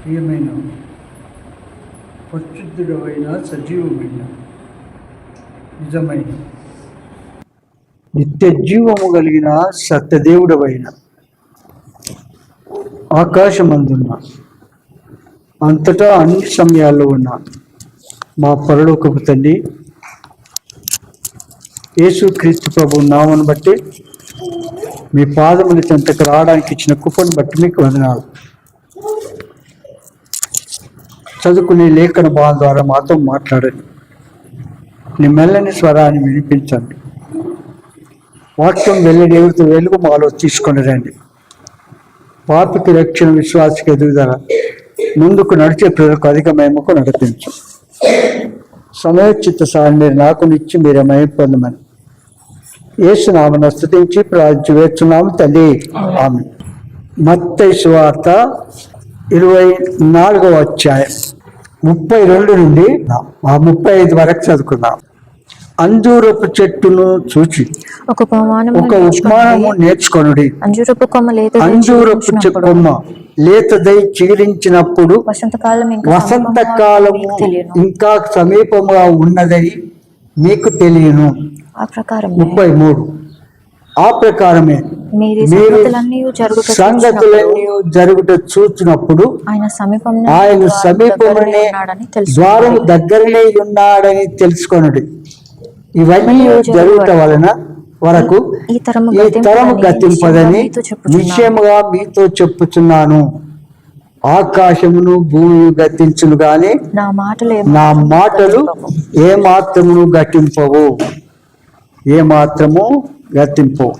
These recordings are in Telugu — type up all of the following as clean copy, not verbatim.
ప్రియమైన పరిశుద్ధుడమైన సజీవమైన నిజమైన నిత్య జీవము కలిగిన సత్యదేవుడవైన ఆకాశమందున్న అంతటా అన్ని సమయాల్లో ఉన్న మా పరలోకపు తండ్రి యేసుక్రీస్తు ప్రభు నామను బట్టి మీ పాదముల చెంతకు రావడానికి ఇచ్చిన కృపను బట్టి మీకు వందనాలు. చదువుకునే లేఖన భావం ద్వారా మాతో మాట్లాడండి. నీ మెల్లని స్వరాన్ని వినిపించండి. వాక్యం వెల్లడి ఎవరితో వెలుగు మాలో తీసుకొని రండి. పాపికి రక్షణ, విశ్వాసకి ఎదుగుదల, ముందుకు నడిచే ప్రజలకు అధిక మహిమకు నడిపించు. సమయోచిత సాయం మీరు నాకు నిచ్చి మీరే మహిమ పొందమని యేసు నామమున స్తుతించి ప్రార్థిస్తున్నాము తండ్రి, ఆమేన్. మత్తయి సువార్త 24వ అధ్యాయం 32 నుండి 35 వరకు చదువుకుందాం. అంజూరపు చెట్టును చూచి ఒక ఉపమానము నేర్చుకొనుడి. అంజూరపు కొమ్మ లేతదై చిగురించినప్పుడు వసంతకాలము ఇంకా సమీపముగా ఉన్నదని మీకు తెలియను. 33 ఆ ప్రకారమే మీరు సంగతులన్నీ జరుగుట చూచినప్పుడు ఆయన సమీపంలోనే ద్వారం దగ్గరనే ఉన్నాడని తెలుసుకొనుడి. ఇవన్నీ జరుగుట వలన వరకు ఈ తరము గతింపదని నిశ్చయముగా మీతో చెప్పుచున్నాను. ఆకాశమును భూమి గతించును గాని నా మాటలు ఏ మాత్రమును గతింపవు. ఏ మాత్రము గతింపవు.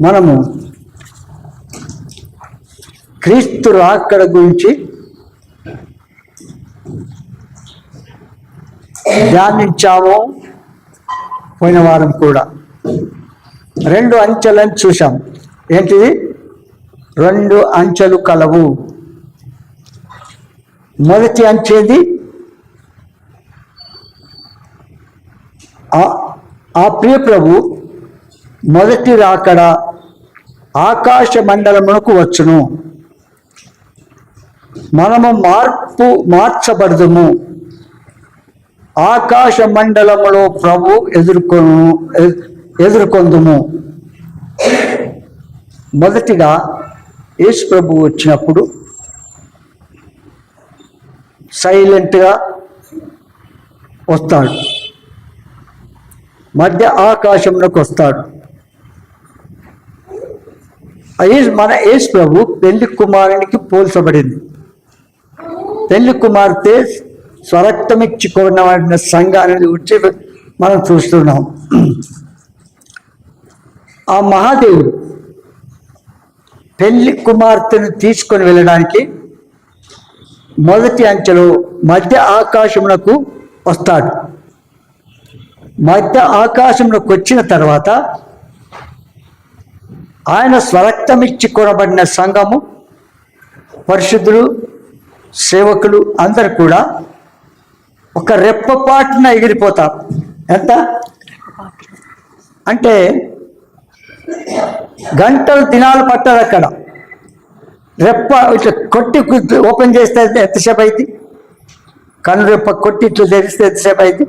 మనము క్రీస్తు రాకడ గురించి ధ్యానించాము. పోయిన వారం కూడా 2 అంచెలను చూసాం. ఏంటిది? 2 అంచెలు కలవు. మొదటి అంచేది ఆ ప్రియ ప్రభు మొదటి రాకడ ఆకాశ మండలమునకు వచ్చును. మనము మార్చబడదుము. ఆకాశ మండలములో ప్రభు ఎదుర్కొందుము. మొదటిగా యేసు ప్రభు వచ్చినప్పుడు సైలెంట్గా వస్తాడు. మధ్య ఆకాశంలోకి వస్తాడు. మన యేసు ప్రభు పెళ్లి కుమారునికి పోల్చబడింది. పెళ్లి కుమార్తె స్వరక్తమిచ్చి కొనబడిన సంఘాన్ని గురించి మనం చూస్తున్నాం. ఆ మహాదేవుడు పెళ్లి కుమార్తెను తీసుకొని వెళ్ళడానికి మొదటి అంచెలో మధ్య ఆకాశమునకు వస్తాడు. మధ్య ఆకాశంలోకి వచ్చిన తర్వాత ఆయన స్వరక్తమిచ్చి కొనబడిన సంఘము, పరిశుద్ధులు, సేవకులు అందరు కూడా ఒక రెప్పపాటున ఎగిరిపోతారు. ఎంత అంటే గంటలు దినాలు పట్టారు. అక్కడ రెప్ప ఇట్లా కొట్టి ఓపెన్ చేస్తే ఎంతసేపు అయింది? కన్ను రెప్ప కొట్టి ఇట్లా తెరిస్తే ఎంతసేపు అయింది?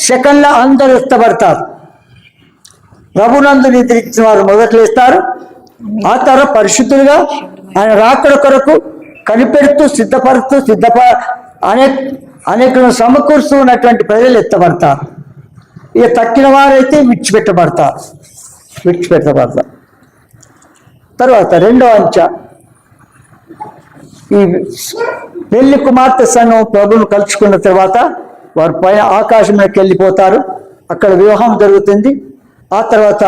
సెకండ్లో అందరూ ఎత్తబడతారు. ప్రభునందు నిద్రించిన వారు మొదట్లో ఇస్తారు. ఆ తర్వాత పరిశుద్ధులుగా ఆయన రాకడ కొరకు కనిపెడుతూ అనేకులను సమకూరుస్తూ ఉన్నటువంటి ప్రజలు ఎత్తబడతారు. ఇక తక్కిన వారైతే విడిచిపెట్టబడతారు. తర్వాత 2వ అంచె ఈ పెళ్లి కుమార్తె సంఘం ప్రభువును కలుసుకున్న తర్వాత వారు పైన ఆకాశంలోకి వెళ్ళిపోతారు. అక్కడ వివాహం జరుగుతుంది. ఆ తర్వాత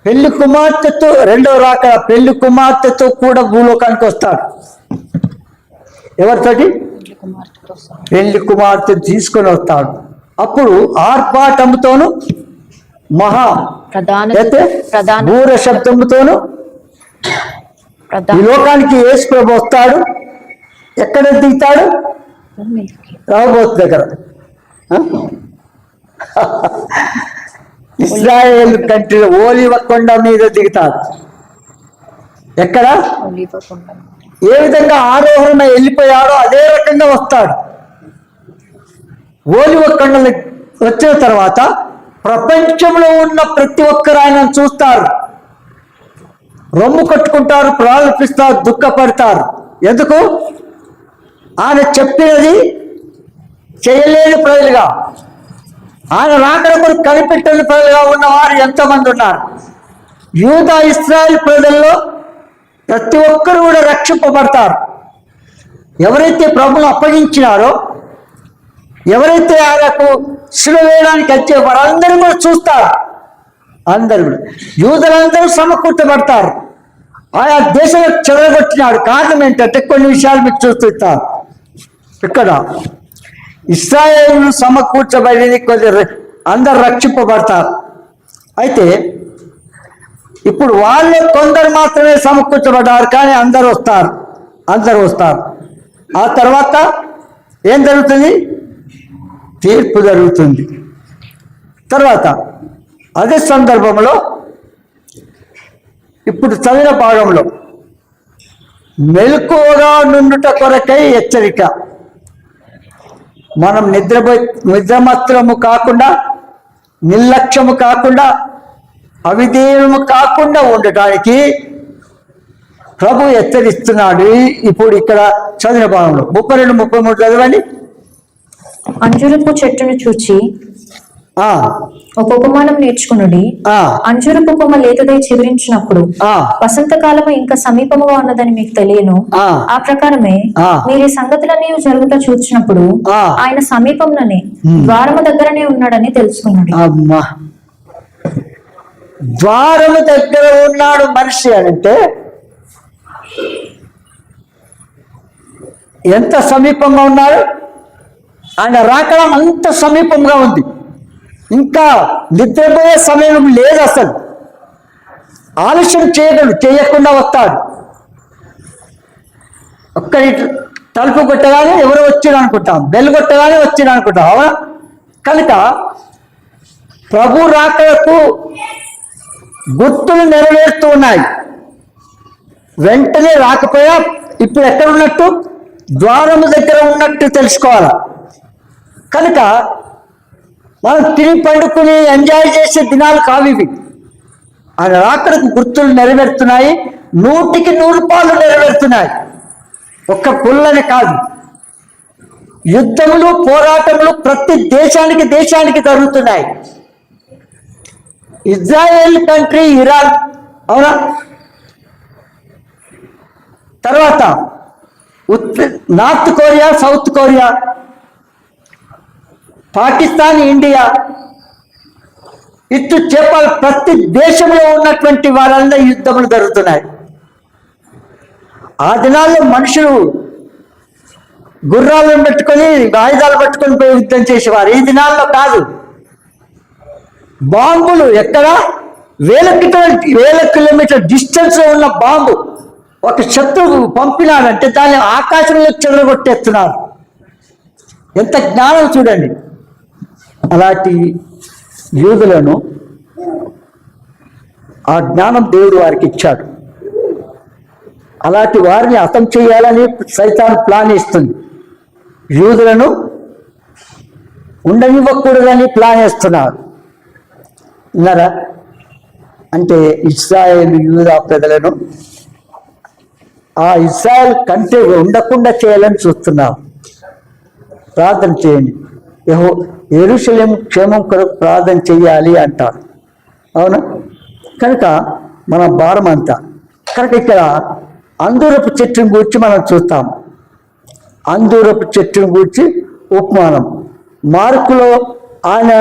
పెళ్లి కుమార్తెతో 2వ రాకడ పెళ్లి కుమార్తెతో కూడా భూలోకానికి వస్తాడు. ఎవరితోటి? పెళ్లి కుమార్తె తీసుకొని వస్తాడు. అప్పుడు ఆర్పాటముతోను బూర శబ్దముతోను ఈ లోకానికి యేసు ప్రభు వస్తాడు. ఎక్కడ దిగుతాడు? రాబోతు దగ్గర. ఇస్రాయేల్ కంట్రీ ఓలివ కొండ మీద దిగుతాడు. ఎక్కడ ఏ విధంగా ఆరోహణ వెళ్ళిపోయాడో అదే రకంగా వస్తాడు. ఓలివ కొండలు వచ్చిన తర్వాత ప్రపంచంలో ఉన్న ప్రతి ఒక్కరు ఆయనను చూస్తారు, రొమ్ము కట్టుకుంటారు, ప్రారంభిస్తారు, దుఃఖపడతారు. ఎందుకు? ఆయన చెప్పినది చేయలేని ప్రజలుగా, ఆయన రాకడ కొరకు కనిపెట్టని ప్రజలుగా ఉన్నవారు ఎంతమంది ఉన్నారు. యూదా ఇశ్రాయేల్ ప్రజల్లో ప్రతి ఒక్కరు కూడా రక్షింపబడతారు. ఎవరైతే ప్రభువును అప్పగించినారో, ఎవరైతే ఆయనకు శిలువ వేయడానికి వచ్చే వారందరూ కూడా చూస్తారు. అందరూ యూదులందరూ సమకూర్చబడతారు. ఆయా దేశాలకు చెదరగొట్టినాడు. కారణం ఏంటంటే కొన్ని విషయాలు మీకు చూపిస్తాను. ఇక్కడ ఇశ్రాయేలు సమకూర్చబడి కొద్ది అందరు రక్షింపబడతారు. అయితే ఇప్పుడు వాళ్ళే కొందరు మాత్రమే సమకూర్చబడ్డారు, కానీ అందరూ వస్తారు. ఆ తర్వాత ఏం జరుగుతుంది? తీర్పు జరుగుతుంది. తర్వాత అదే సందర్భంలో ఇప్పుడు చదివిన భాగంలో మెలకువగా నుండుట కొరకై హెచ్చరిక. మనం నిద్రమత్రము కాకుండా, నిర్లక్ష్యము కాకుండా, అవిధేయము కాకుండా ఉండటానికి ప్రభు హెచ్చరిస్తున్నాడు. ఇప్పుడు ఇక్కడ చదివిన భాగంలో 32, 33 చదవండి. అంజూరపు చెట్టును చూచి ఒక ఉపమానం నేర్చుకునుడి. అంజూరపు కొమ్మ లేతదై చిగురించినప్పుడు వసంతకాలము ఇంకా సమీపముగా ఉన్నదని మీకు తెలియను. ఆ ప్రకారమే మీరు ఈ సంగతులన్నీ జరుగుతా చూచినప్పుడు ఆయన సమీపంలోనే ద్వారము దగ్గరనే ఉన్నాడని తెలుసుకున్నాడు. ద్వారము దగ్గర ఉన్నాడు మనిషి అంటే ఎంత సమీపంగా ఉన్నాడు? ఆయన రాకడం అంత సమీపంగా ఉంది. ఇంకా నిద్రపోయే సమయం లేదు. అసలు ఆలస్యం చేయకుండా వస్తాడు. ఒక్కరి తలుపు కొట్టగానే ఎవరు వచ్చిరు అనుకుంటాం, బెల్ కొట్టగానే వచ్చిరు అనుకుంటాం, అవునా? కనుక ప్రభు రాకడకు గుర్తులు నెరవేరుతూ ఉన్నాయి. వెంటనే రాకపోయా ఇప్పుడు ఎక్కడ ఉన్నట్టు? ద్వారము దగ్గర ఉన్నట్టు తెలుసుకోవాలి. కనుక మనం తిని పండుకుని ఎంజాయ్ చేసే దినాలు కావివి. ఆయన రాకడకు గుర్తులు నెరవేరుతున్నాయి. 100కి 100 నెరవేరుతున్నాయి. ఒక్క పుల్లని కాదు. యుద్ధములు, పోరాటములు ప్రతి దేశానికి జరుగుతున్నాయి. ఇజ్రాయెల్ కంట్రీ, ఇరాన్, అవునా? తర్వాత north Korea, south Korea, Pakistan, India, ఇటు చెప్పాలి ప్రతి దేశంలో ఉన్నటువంటి వారందరూ యుద్ధములు జరుగుతున్నాయి. ఆ దినాల్లో మనుషులు గుర్రాలను పెట్టుకొని, ఆయుధాలు పట్టుకొని పోయి యుద్ధం చేసేవారు. ఈ దినాల్లో కాదు. బాంబులు ఎక్కడ? వేల కిలోమీటర్ డిస్టెన్స్ లో ఉన్న బాంబు ఒక శత్రువు పంపినాడంటే దాన్ని ఆకాశంలో చెదరగొట్టేస్తున్నారు. ఎంత జ్ఞానం చూడండి. అలాంటి యూదులను ఆ జ్ఞానం దేవుడు వారికి ఇచ్చాడు. అలాంటి వారిని హతం చేయాలని సైతాన్ ప్లాన్ ఇస్తుంది. యూదులను ఉండనివ్వకూడదని ప్లాన్ వేస్తున్నారు. విన్నారా? అంటే ఇశ్రాయేలు యూదా ప్రజలను ఆ ఇశ్రాయేల్ కంటే ఉండకుండా చేయాలని చూస్తున్నారు. ప్రార్థన చేయండి. యెరూషలేము క్షేమం కొరకు ప్రార్థన చేయాలి అంటారు, అవునా? కనుక మన భారం అంతా. కనుక ఇక్కడ అంజూరపు చెట్టును గూర్చి మనం చూస్తాం. అంజూరపు చెట్టును గూర్చి ఉపమానం మార్కులో ఆయన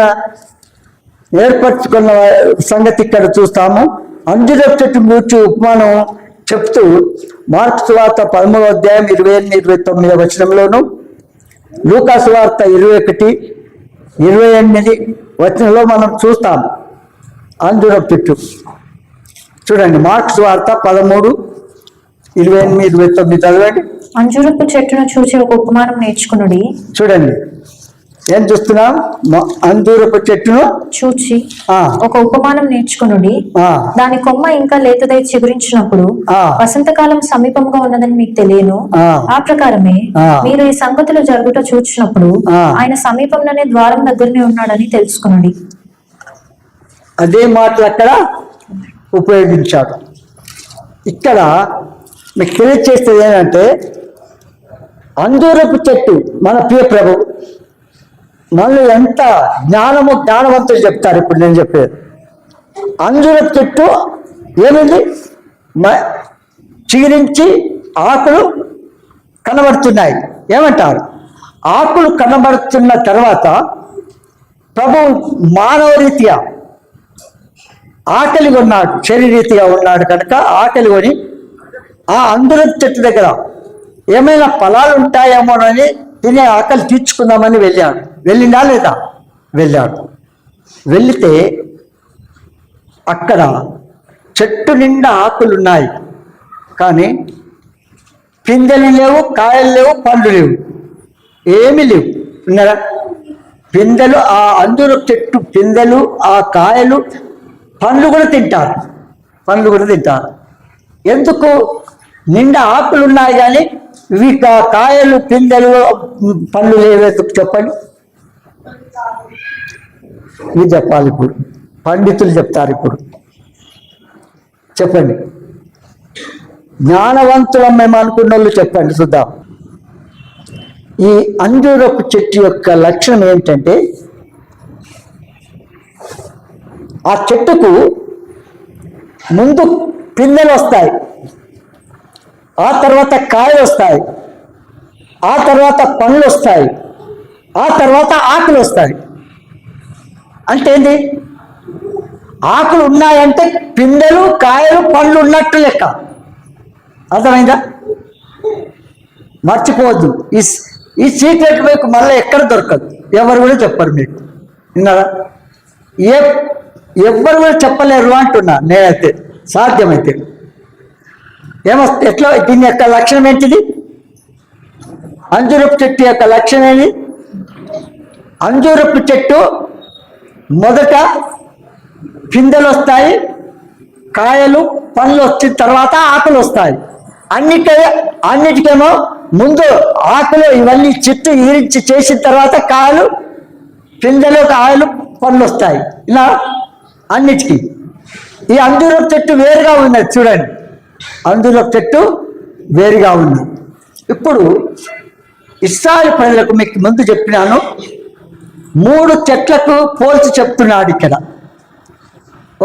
ఏర్పరచుకున్న సంగతి ఇక్కడ చూస్తాము. అంజూరపు చెట్టును గూర్చి ఉపమానం చెప్తూ మార్కు సువార్త 13వ అధ్యాయం 28-29 వచనంలోను, లూకా సువార్త 21-28 వచనంలో మనం చూస్తాం అంజూరపు చెట్టు. చూడండి, మార్కు సువార్త 13:28-29 చదవండి. అంజూరపు చెట్టును చూసి ఒక ఉపమానం నేర్చుకునుడి. చూడండి, ఏం చూస్తున్నాం? అంజూరపు చెట్టును చూచి ఆ, ఒక ఉపమానం నేర్చుకునుడి. ఆ, దాని కొమ్మ ఇంకా లేతదై చిగురించినప్పుడు ఆ. వసంతకాలం సమీపంగా ఉన్నదని మీకు తెలియను. ఆ. ఆ ప్రకారమే ఆ. మీరు ఈ సంగతులు జరుగుట చూచినప్పుడు ఆ. ఆయన సమీపంలోనే ద్వారం దగ్గరనే ఉన్నాడని తెలుసుకునుడి. అదే మాటలు అక్కడ ఉపయోగించాడు. ఇక్కడ మీకు తెలియచేసేది ఏంటంటే, అంజూరపు చెట్టు మన ప్రియ ప్రభు మనలో ఎంత జ్ఞానవంతులు చెప్తారు. ఇప్పుడు నేను చెప్పేది, అంజూరపు చెట్టు ఏమైంది? చిగురించి ఆకులు కనబడుతున్నాయి. ఏమంటారు? ఆకులు కనబడుతున్న తర్వాత ప్రభు మానవ రీత్యా ఆకలి కొన్నాడు, శరీరీతిగా ఉన్నాడు కనుక ఆకలి కొని ఆ అంజూరపు చెట్టు దగ్గర ఏమైనా ఫలాలు ఉంటాయేమోనని తినే ఆకలి తీర్చుకుందామని వెళ్ళాడు. వెళ్ళిందా లేదా? వెళ్ళాడు. వెళితే అక్కడ చెట్టు నిండా ఆకులు ఉన్నాయి, కానీ పిందెలు లేవు, కాయలు లేవు, పండ్లు లేవు, ఏమీ లేవు. ఉన్నారా? పిందెలు, ఆ అంజూరపు చెట్టు పిందెలు, ఆ కాయలు, పండ్లు కూడా తింటారు. పండ్లు కూడా తింటారు. ఎందుకు? నిండా ఆకులు ఉన్నాయి కానీ ఇవి కాయలు, పిందెలు, పండ్లు లేవేందుకు చెప్పండి? ఇది చెప్పాలి. ఇప్పుడు పండితులు చెప్తారు. ఇప్పుడు చెప్పండి, జ్ఞానవంతులం మేము అనుకున్న వాళ్ళు చెప్పండి చూద్దాం. ఈ అంజూరపు చెట్టు యొక్క లక్షణం ఏంటంటే, ఆ చెట్టుకు ముందు పిందెలు వస్తాయి, ఆ తర్వాత కాయలు వస్తాయి, ఆ తర్వాత పండ్లు వస్తాయి, ఆ తర్వాత ఆకులు వస్తాయి. అంటే ఏంటి? ఆకులు ఉన్నాయంటే పిందెలు, కాయలు, పండ్లు ఉన్నట్టు లెక్క. అర్థమైందా? మర్చిపోవద్దు. ఈ సీక్రెట్ మీకు మళ్ళీ ఎక్కడ దొరకదు, ఎవరు కూడా చెప్పరు మీకు. విన్నారా? ఎవ్వరు కూడా చెప్పలేరు అంటున్నా నేనైతే. సాధ్యమైతే ఎట్లా? దీని యొక్క లక్షణం ఏంటిది? అంజూరపు చెట్టు యొక్క లక్షణం ఏంటి? అంజూరపు చెట్టు మొదట పిందెలు వస్తాయి, కాయలు, పండ్లు వచ్చిన తర్వాత ఆకులు వస్తాయి. అన్నిటికేమో ముందు ఆకులు ఇవన్నీ చెట్టు ఈరించి చేసిన తర్వాత కాయలు, పిందెలు, కాయలు, పండ్లు వస్తాయి. ఇలా అన్నిటికీ. ఈ అంజూరపు చెట్టు వేరుగా ఉన్నది. చూడండి, అంజూరపు చెట్టు వేరుగా ఉంది. ఇప్పుడు ఇశ్రాయేలు ప్రజలకు మీకు ముందు చెప్పినాను, 3 చెట్లకు పోల్చి చెప్తున్నాడు ఇక్కడ.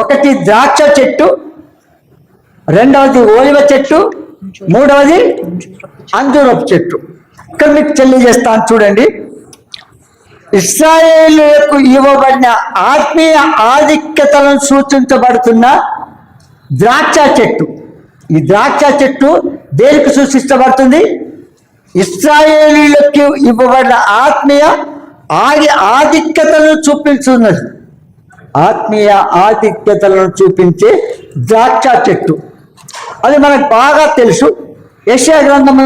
ఒకటి ద్రాక్ష చెట్టు, రెండవది ఓలివ చెట్టు, మూడవది అంజూరపు చెట్టు. ఇక్కడ మీకు తెలియజేస్తాను చూడండి. ఇశ్రాయేలులకు ఇవ్వబడిన ఆత్మీయ ఆధిక్యతలను సూచించబడుతున్న ద్రాక్ష చెట్టు. ఈ ద్రాక్ష చెట్టు దేనికి సూచించబడుతుంది? ఇశ్రాయేలీలకు ఇవ్వబడిన ఆత్మీయ ఆధిక్యతలను చూపించున్నది. ఆత్మీయ ఆధిక్యతలను చూపించే ద్రాక్ష చెట్టు. అది మనకు బాగా తెలుసు. యెషయా గ్రంథము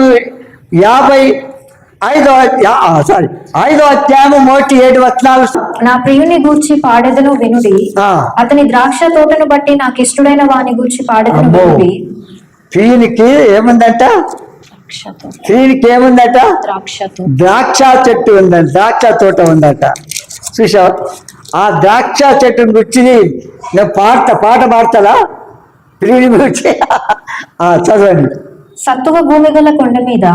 5వ అధ్యాయము 1-7 వచనాలు. నా ప్రియుని గూర్చి పాడెదను వినుడి, అతని ద్రాక్ష తోటను బట్టి నాకు ఇష్టడైన వాని గూర్చి పాడెదను వినుడి. ప్రియునికి ఏముందంట? ప్రియునికి ఏముందట? ద్రాక్ష చెట్టు ఉందంట, ద్రాక్ష తోట ఉందట. చూసావు? ఆ ద్రాక్ష చెట్టుని గురించి నేను పాట పాడతారా? ప్రియుని గురించి చదవండి. సత్తువ భూమి గల కొండ మీద,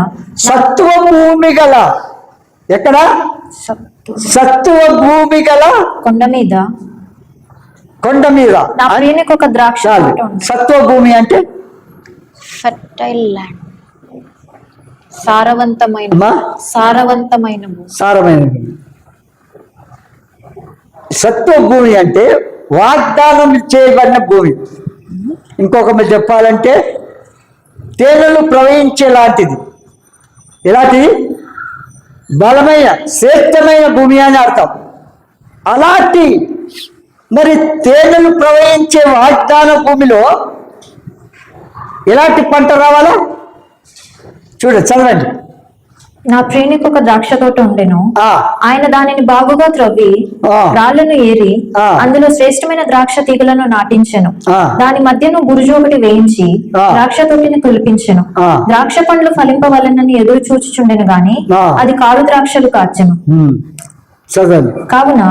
సత్తువ భూమి గల, ఎక్కడ? సత్తువ భూమి గల కొండ మీద, కొండ మీద నా ప్రియునికి ఒక ద్రాక్ష తోట ఉంది. సత్తువ భూమి అంటే ఫెర్టైల్ ల్యాండ్, సారవంతమైన భూమి. సత్వ భూమి అంటే వాగ్దానం చేయబడిన భూమి. ఇంకొక మీరు చెప్పాలంటే తేనెలు ప్రవహించేలాంటిది. ఎలాంటిది? బలమైన, శ్రేష్టమైన భూమి అని అర్థం. అలాంటి మరి తేనెలు ప్రవహించే వాగ్దాన భూమిలో ఎలాంటి పంట రావాలా? చూడండి, చదవండి. నా ప్రియునికి ఒక ద్రాక్ష తోట ఉండెను. ఆ, ఆయన దానిని బాగుగా త్రవ్వి ఆ, రాళ్లను ఏరి ఆ. అందులో శ్రేష్టమైన ద్రాక్ష తీగలను నాటించెను. ఆ. దాని మధ్యను బురుజు ఒకటి వేయించి ఆ. ద్రాక్ష తోటిని తొలిపించెను. ఆ. ద్రాక్ష పండ్లు ఫలింపవలనని ఎదురు చూచుచుండెను గాని ఆ. అది కారు ద్రాక్షలు కార్చెను. చదవండి. కావున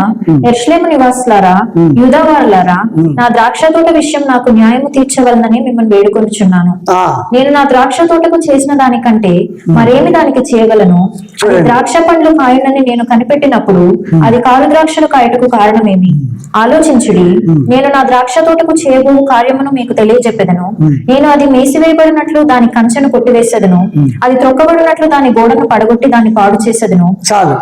యెరూషలేము నివాసులారా, యూదావారులారా, నా ద్రాక్ష తోట విషయం నాకు న్యాయము తీర్చవలనని మిమ్మల్ని వేడుకొనుచున్నాను. ఆ, నేను నా ద్రాక్ష తోటకు చేసిన దానికంటే మరేమి దానికి చేయగలను? అది ద్రాక్ష పండ్లు కాయునని నేను కనిపెట్టినప్పుడు అది కారు ద్రాక్షలు కాయటకు కారణమేమి? ఆలోచించుడి. నేను నా ద్రాక్ష తోటకు చేయబో కార్యమును మీకు తెలియజెప్పెదను. నేను అది మేసివేయబడినట్లు దాని కంచెను కొట్టివేసేదను, అది త్రొక్కబడినట్లు దాని గోడను పడగొట్టి దాన్ని పాడు చేసేదను. చాలు.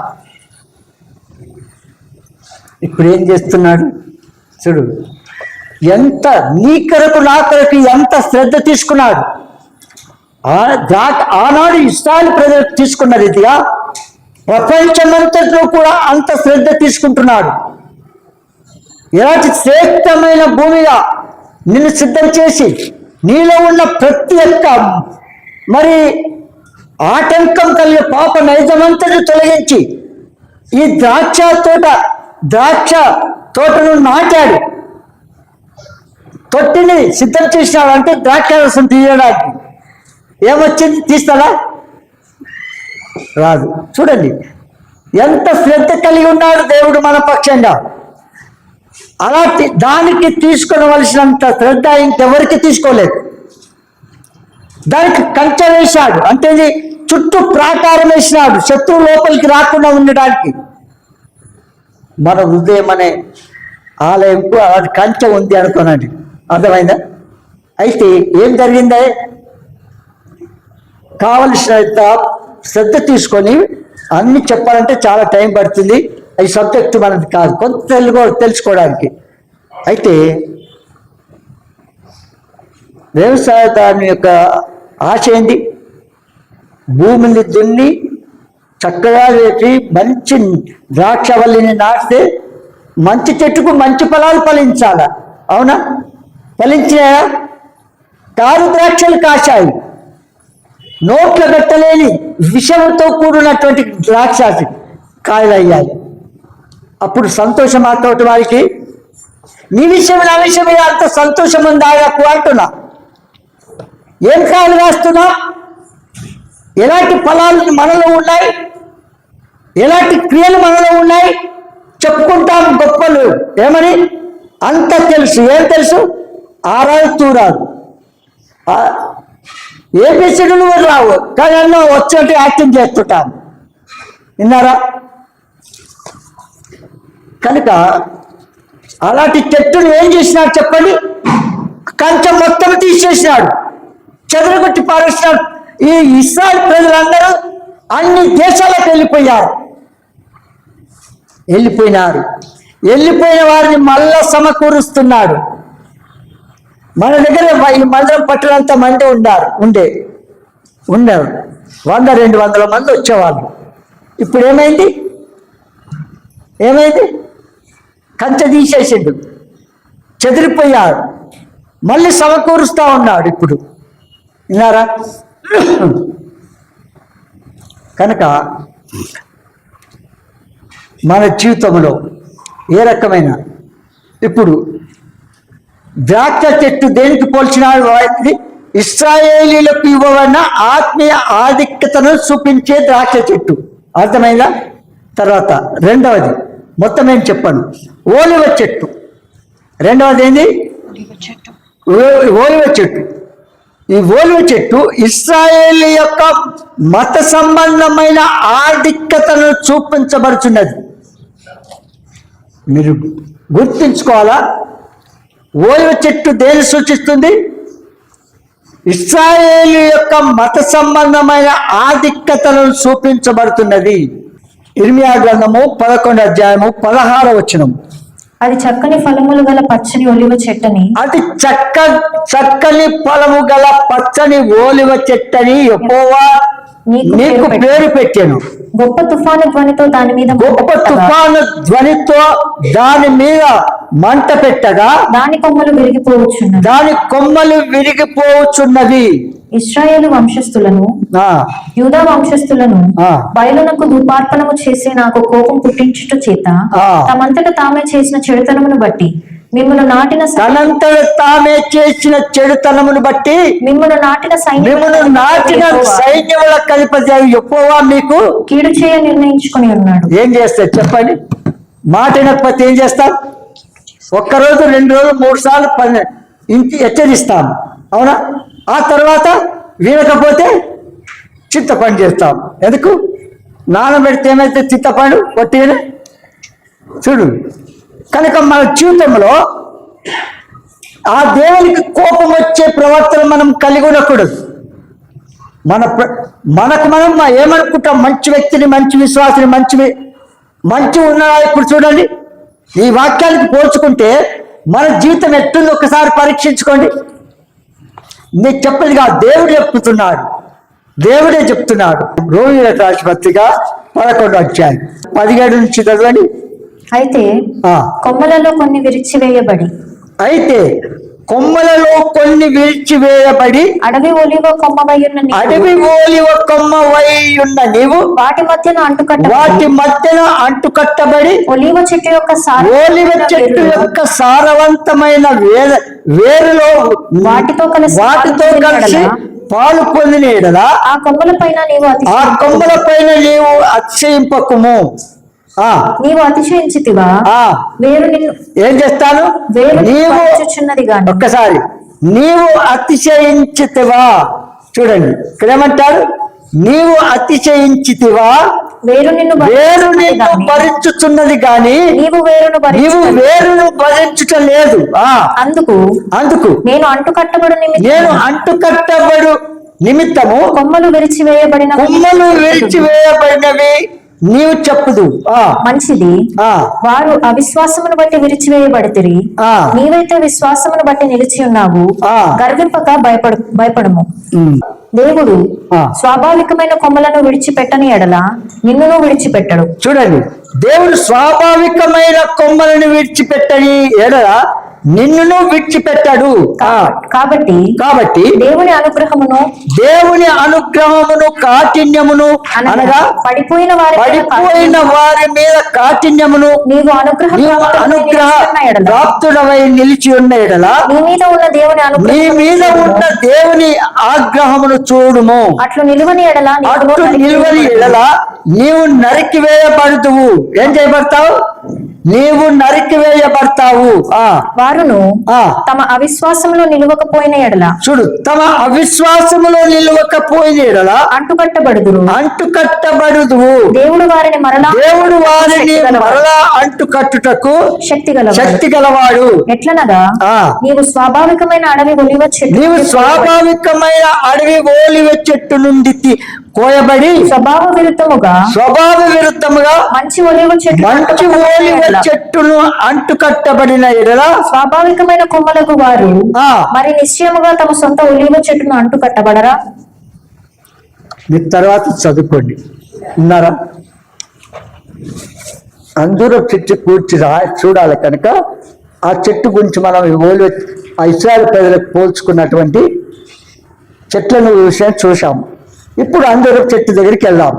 ఇప్పుడు ఏం చేస్తున్నాడు చూడు, ఎంత నీ కొరకు నా కొరకు ఎంత శ్రద్ధ తీసుకున్నాడు. ఆనాడు ఇస్రాయేల్ ప్రజలు తీసుకున్న రీతిగా ప్రపంచమంతట్లో కూడా అంత శ్రద్ధ తీసుకుంటున్నాడు. ఇలాంటి శ్రేష్టమైన భూమిగా నిన్ను సిద్ధం చేసి నీలో ఉన్న ప్రతి ఒక్క మరి ఆటంకం కలిగే పాప నైజమంతటి తొలగించి ఈ ద్రాక్ష తోటను నాటాడు, తొట్టిని సిద్ధం చేసినాడు. అంటే ద్రాక్ష రసం తీయడానికి ఏమొచ్చింది? తీస్తాడా? రాదు. చూడండి ఎంత శ్రద్ధ కలిగి ఉన్నాడు దేవుడు మన పక్షంగా. అలాంటి దానికి తీసుకునవలసినంత శ్రద్ధ ఇంకెవరికి తీసుకోలేదు. దానికి కంచె వేశాడు, అంటే చుట్టూ ప్రాకారం వేసినాడు శత్రువు లోపలికి రాకుండా ఉండడానికి. మన హృదయం అనే ఆలయంకు అది కంచె ఉంది అనుకోనండి, అర్థమైందా? అయితే ఏం జరిగిందే, కావలసినంత శ్రద్ధ తీసుకొని అన్ని చెప్పాలంటే చాలా టైం పడుతుంది. ఈ సబ్జెక్టు మనది కాదు, కొంత తెలుసుకోవడానికి. అయితే వ్యవసాయదారుని యొక్క ఆశ ఏంది? భూమిని దున్ని చక్కగా వేసి మంచి ద్రాక్షవల్లిని నాటితే మంచి చెట్టుకు మంచి ఫలాలు ఫలించాల. అవునా? ఫలించినాయా? కారు ద్రాక్షలు కాశాయి. నోట్ల గట్టలేని విషముతో కూడినటువంటి ద్రాక్ష కాయలు అయ్యాయి. అప్పుడు సంతోషం ఆ తోటి వారికి. నీ విషయం నా విషయం అంత సంతోషం ఉందా అంటున్నా. ఏం కాయలు రాస్తున్నా? ఎలాంటి ఫలాలు మనలో ఉన్నాయి, ఎలాంటి క్రియలు మనలో ఉన్నాయి చెప్పుకుంటాం గొప్పలు. ఏమని? అంత తెలుసు. ఏం తెలుసు? ఆరాలు తూరాలు ఏపీసీలు రావు, కానీ అన్నో వచ్చినట్టు యాక్టింగ్ చేస్తుంటాం. విన్నారా? కనుక అలాంటి చెట్టును ఏం చేసినాడు చెప్పండి? కంచెం మొత్తం తీసేసినాడు, చెదరగొట్టి పారేసినాడు. ఈ ఇశ్రాయేలు ప్రజలందరూ అన్ని దేశాలకు వెళ్ళిపోయిన వారిని మళ్ళా సమకూరుస్తున్నాడు. మన దగ్గర ఈ మందిరం పట్టినంత మంది ఉండేవారు 100-200 మంది వచ్చేవాళ్ళు. ఇప్పుడు ఏమైంది? కంచె తీసేసిండు, చెదిరిపోయాడు, మళ్ళీ సమకూరుస్తూ ఉన్నాడు ఇప్పుడు. విన్నారా? కనుక మన జీవితంలో ఏ రకమైన ఇప్పుడు ద్రాక్ష చెట్టు దేనికి పోల్చినాడు? ఇశ్రాయేలీలకు ఇవ్వబడిన ఆత్మీయ ఆధిక్యతను చూపించే ద్రాక్ష చెట్టు. అర్థమైందా? తర్వాత రెండవది మొత్తం ఏం చెప్పాను, ఓలివ చెట్టు. రెండవది ఏంది? ఓలివ చెట్టు. ఈ ఓలివ చెట్టు ఇశ్రాయేలు యొక్క మత సంబంధమైన ఆధిక్యతను చూపించబడుచున్నది. మీరు గుర్తుంచుకోవాలా? ఓలివ చెట్టు దేని సూచిస్తుంది? ఇశ్రాయేలు యొక్క మత సంబంధమైన ఆధిక్యతను చూపించబడుతున్నది. ఇర్మియా గ్రంథము 11:16. అది చక్కని ఫలములు గల పచ్చని ఒలివ చెట్టని, అది చక్కని ఫలము గల పచ్చని ఓలివ చెట్టని యెహోవా నీకు పేరు పెట్టాను. గొప్ప తుఫాను ధ్వనితో దాని మీద గొప్ప తుఫాను ధ్వనితో దాని మీద మంట పెట్టగా దాని కొమ్మలు విరిగిపోవచ్చున్నవి. దాని కొమ్మలు విరిగిపోవచ్చున్నవి. ఇశ్రాయేలు వంశస్థులను యూదా వంశస్థులను బయలునకు ధూపార్పణము చేసి నాకు కోపం పుట్టించుట చేత తమంతట తామే చేసిన చెడుతనమును బట్టి మిమ్మల్ని నాటిన తామే చేసిన చెడుతనమును బట్టి మిమ్మల్ని నాటిన సైన్యముల కలిపజాయి యెహోవా మీకు కీడు చేయ నిర్ణయించుకుని ఉన్నాడు. ఏం చేస్తారు చెప్పండి? మాట వినకపోతే ఏం చేస్తాం? ఒక్కరోజు 2 రోజులు 3 సార్లు ఇంటి హెచ్చరిస్తాం, అవునా? ఆ తర్వాత వినకపోతే చింతపండు చేస్తాం. ఎందుకు? నానబెడితే ఏమైతే చింతపండు కొట్టినే చూడు. కనుక మన జీవితంలో ఆ దేవునికి కోపం వచ్చే ప్రవర్తన మనం కలిగి ఉండకూడదు. మనకు మనం ఏమనుకుంటాం? మంచి వ్యక్తిని, మంచి విశ్వాసిని, మంచి ఉన్న ఇప్పుడు చూడండి, ఈ వాక్యానికి పోల్చుకుంటే మన జీవితం ఎట్టుంది ఒకసారి పరీక్షించుకోండి. నీకు చెప్పలేదు కాదు, దేవుడే చెప్తున్నాడు. రోమిలకు రాసిన పత్రిక 11వ అధ్యాయం 17 నుంచి చదవండి. అయితే కొమ్మలలో కొన్ని విరిచివేయబడి అడవి ఒలివ కొమ్మవై ఉన్న నీవు వాటి మధ్యన అంటుకట్టబడి ఒలివ చెట్టు యొక్క సారవంతమైన వేరులో వాటితో కలిసి పాలు పొందిన ఎడలా ఆ కొమ్మల పైన నీవు అతిశయింపకుము. నీవు అతిశయించితివా? వేరు నిన్ను ఏం చేస్తాను? ఒక్కసారి నీవు అతిశయించితివా? చూడండి ఇక్కడ ఏమంటారు? నీవు అతిశయించితివా? వేరు నిన్ను భరించుచున్నది గాని నీవు వేరును భరించుట లేదు. అందుకు నేను అంటుకట్టబడు నిమిత్తము కొమ్మలు విరిచివేయబడినవి నీవు చెప్పుదు. మంచిది. వారు అవిశ్వాసమును బట్టి విరిచివేయబడితిరి, నీవైతే విశ్వాసమును బట్టి నిలిచి ఉన్నావు. గర్వింపక భయపడము. దేవుడు స్వాభావికమైన కొమ్మలను విడిచిపెట్టని ఎడల నిన్నును విడిచిపెట్టడు. చూడండి, దేవుడు స్వాభావికమైన కొమ్మలను విడిచిపెట్టని ఎడల నిన్నును విడిచిపెట్టాడు. కాబట్టి దేవుని అనుగ్రహమును కాఠిన్యమును అనగా పడిపోయిన వారి మీద కాఠిన్యమును నీవు అనుగ్రహ ప్రాప్తుడవై నిలిచి ఉన్న ఎడల నీ మీద ఉన్న దేవుని ఆగ్రహమును చూడుము. అట్లు నిలువని ఎడల నీవు నరికివేయబడుదువు. ఏం చేయబడతావు? నీవు నరికివేయబడతావు. వారును తమ అవిశ్వాసంలో నిలవకపోయిన ఎడల చూడు, తమ అవిశ్వాసములో నిలవకపోయిన ఎడల అంటుకట్టబడుదువు. దేవుడు వారిని మరలా అంటుకట్టుటకు శక్తి గలవాడు. ఎట్లనగా నీవు స్వాభావికమైన అడవి ఓలివ చెట్టు నుండి కోయబడి స్వభావ విరుద్ధముగా మంచి ఓలివ చెట్టును అంటుకట్టబడిన ఎడల స్వాభావికమైన కొమ్మలకు వారు మరి నిశ్చయముగా తమ సొంత ఒలివ చెట్టును అంటుకట్టబడరా? మీరు తర్వాత చదువుకోండి. ఉన్నారా? అందరూ చెట్టు కూర్చి చూడాలి కనుక ఆ చెట్టు గురించి మనం ఇశ్రాయేలు ప్రజలకు పోల్చుకున్నటువంటి చెట్లను విషయం చూసాము. ఇప్పుడు అంజూరపు చెట్టు దగ్గరికి వెళ్దాం.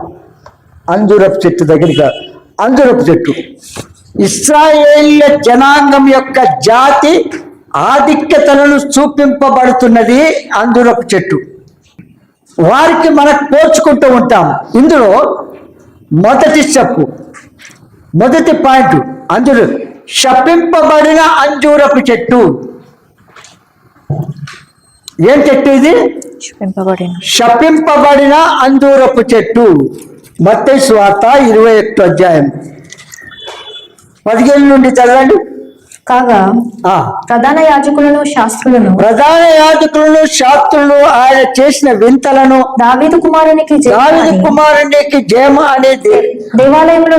అంజూరపు చెట్టు ఇశ్రాయేలు జనాంగం యొక్క జాతి ఆధిక్యతలను చూపింపబడుతున్నది అంజూరపు చెట్టు. వారికి మనకు పోల్చుకుంటూ ఉంటాం. ఇందులో మొదటి పాయింట్ శపింపబడిన అంజూరపు చెట్టు. ఏం చెట్టు ఇది? శపింపబడిన అంజూరపు చెట్టు. మత్తయి సువార్త 21వ అధ్యాయం 15 నుండి చదవండి. కాగా ప్రధాన యాజకులను శాస్త్రులను ఆయన చేసిన వింతలను దావీదు కుమారునికి జయమ అనేది దేవాలయంలో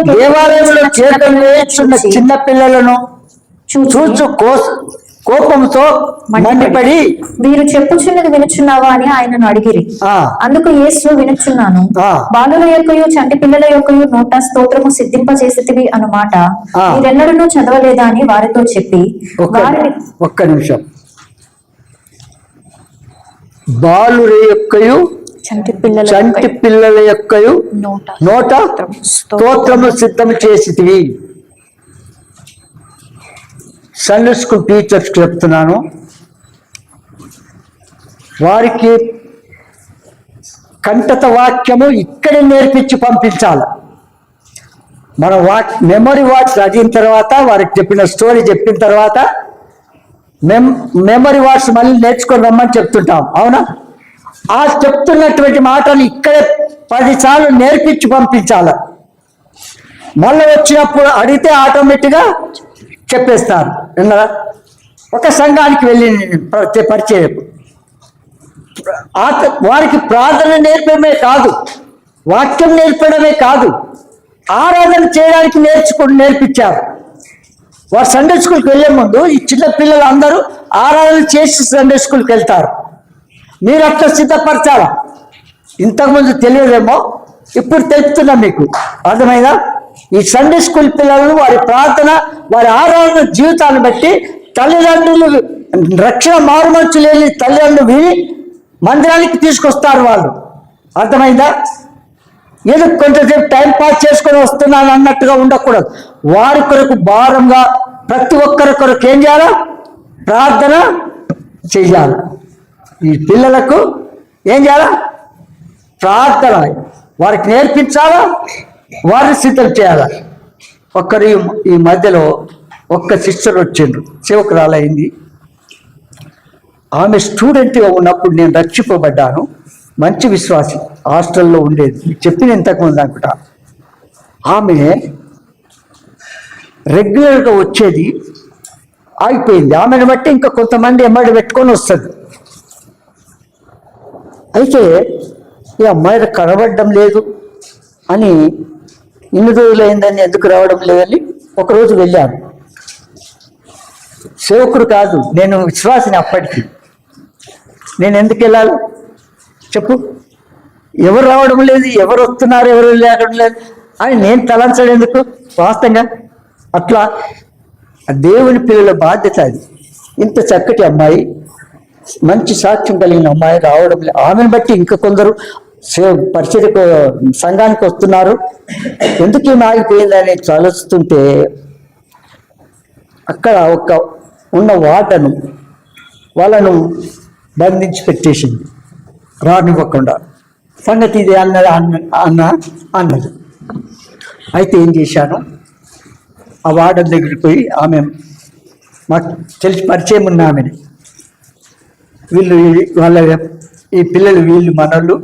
చేతులు వేస్తున్న చిన్న పిల్లలను కోపంతో మండిపడి వీరు చెప్పుచున్నది వినుచున్నావా అని ఆయనను అడిగిరి. అందుకు యేసు వినుచున్నాను, బాలుల యొక్కయు చంటి పిల్లల యొక్కయు నోట స్తోత్రము సిద్ధింపజేసేటివి అన్నమాట మీరెన్నడూ చదవలేదా అని వారితో చెప్పి వారిని. ఒక్క నిమిషం. బాలుల యొక్కయు చంటి పిల్లల యొక్కయు నోట స్తోత్రము సిద్ధము చేసేటివి. సండే స్కూల్ టీచర్స్కి చెప్తున్నాను, వారికి కంఠత వాక్యము ఇక్కడే నేర్పించి పంపించాలి. మన మెమరీ వర్డ్స్ చదివిన తర్వాత, వారికి చెప్పిన స్టోరీ చెప్పిన తర్వాత మెమరీ వర్డ్స్ మళ్ళీ నేర్చుకొని రమ్మని చెప్తుంటాం, అవునా? ఆ చెప్తున్నటువంటి మాటలు ఇక్కడే 10 సార్లు నేర్పించి పంపించాలి. మళ్ళీ వచ్చినప్పుడు అడిగితే ఆటోమేటిక్గా చెప్పేస్తారు. విన్నారా? ఒక సంఘానికి వెళ్ళి పరిచయం, వారికి ప్రార్థన నేర్పడమే కాదు, వాక్యం నేర్పడమే కాదు, ఆరాధన చేయడానికి నేర్పించారు. వారు సండే స్కూల్కి వెళ్ళే ముందు ఈ చిన్న పిల్లలు అందరూ ఆరాధన చేసి సండే స్కూల్కి వెళ్తారు. మీరు అట్లా సిద్ధపరచాలా. ఇంతకుముందు తెలియదేమో, ఇప్పుడు తెలుపుతున్నా మీకు. అర్థమైందా? ఈ సండే స్కూల్ పిల్లలను వారి ప్రార్థన, వారి ఆరాధన జీవితాన్ని బట్టి తల్లిదండ్రులు, రక్షణ మారుమర్చి లేని తల్లిదండ్రులు విని మందిరానికి తీసుకొస్తారు వాళ్ళు. అర్థమైందా? ఏదో కొంచెంసేపు టైం పాస్ చేసుకొని వస్తున్నాను అన్నట్టుగా ఉండకూడదు. వారి కొరకు భారంగా ప్రతి ఒక్కరి కొరకు ఏం చేయాలా? ప్రార్థన చెయ్యాలి. ఈ పిల్లలకు ఏం చేయాలా? ప్రార్థన వారికి నేర్పించాలా, వారిని సిద్ధం చేయాలా. ఒక్కరు ఈ మధ్యలో ఒక్క సిస్టర్ వచ్చిండ్రు, సేవకురాలైంది. ఆమె స్టూడెంట్గా ఉన్నప్పుడు నేను రక్షింపబడ్డాను. మంచి విశ్వాసి, హాస్టల్లో ఉండేది. చెప్పిన ఇంతకుముందు అనుకుంటా. ఆమె రెగ్యులర్గా వచ్చేది, ఆగిపోయింది. ఆమెను బట్టి ఇంకా కొంతమంది ఎమ్మడి పెట్టుకొని వస్తుంది. అయితే ఈ అమ్మాయి కనబడడం లేదు అని, ఇన్ని రోజులైందని ఎందుకు రావడం లేదని ఒకరోజు వెళ్ళాను. సేవకుడు కాదు, నేను విశ్వాసిని. అప్పటికి నేను ఎందుకు వెళ్ళాలి చెప్పు? ఎవరు రావడం లేదు, ఎవరు వస్తున్నారు, ఎవరు లేవడం లేదు అని నేను తలంచడం ఎందుకు? వాస్తవంగా అట్లా దేవుని పిల్లల బాధ్యత అది. ఇంత చక్కటి అమ్మాయి, మంచి సాక్ష్యం కలిగిన అమ్మాయి రావడం లేదు. ఆమెను బట్టి ఇంకా కొందరు పరిచయకు సంఘానికి వస్తున్నారు. ఎందుకు ఏమి ఆగిపోయిందని ఆలోచిస్తుంటే అక్కడ ఉన్న వాటను వాళ్ళను బంధించి పెట్టేసింది, రానివ్వకుండా. సంగతి ఇది అన్నది. అయితే ఏం చేశాను, ఆ వార్డన్ దగ్గరికి పోయి, ఆమె మాకు తెలిసి పరిచయం ఉన్న ఆమెని, ఈ పిల్లలు వీళ్ళు మనోళ్ళు,